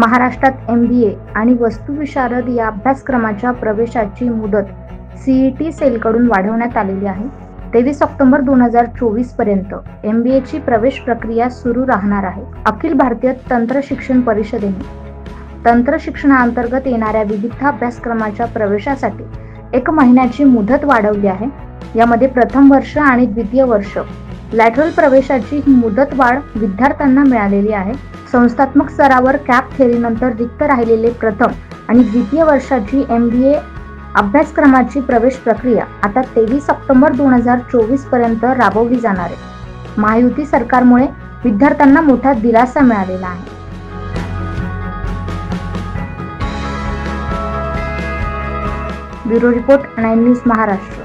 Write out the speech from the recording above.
महाराष्ट्रात MBA आणि वस्तुविशारद या अभ्यासक्रमाच्या प्रवेशाची मुदत CET सेलकडून वाढवण्यात आलेली आहे। 23 ऑक्टोबर 2024 पर्यंत MBA ची प्रवेश प्रक्रिया सुरू राहणार आहे। अखिल भारतीय तंत्र शिक्षण परिषदेने तंत्र शिक्षणाअंतर्गत येणाऱ्या विविध अभ्यासक्रमाच्या प्रवेशासाठी 1 महिन्याची मुदत वाढवली आहे। यामध्ये प्रथम वर्ष आणि द्वितीय वर्ष लॅटरल प्रवेशाची ही मुदत वाढ विद्यार्थ्यांना मिळालेली आहे। संस्थात्मक स्तरावर कॅप थेअरीनंतर रिक्त राहिलेले प्रथम आणि द्वितीय वर्षाची MBA अभ्यासक्रमाची प्रवेश प्रक्रिया आता 23 ऑक्टोबर 2024 पर्यंत राबवली जाणार आहे। महायुती सरकारमुळे विद्यार्थ्यांना मोठा दिलासा मिळालेला आहे। Bureau report 9 news Maharashtra.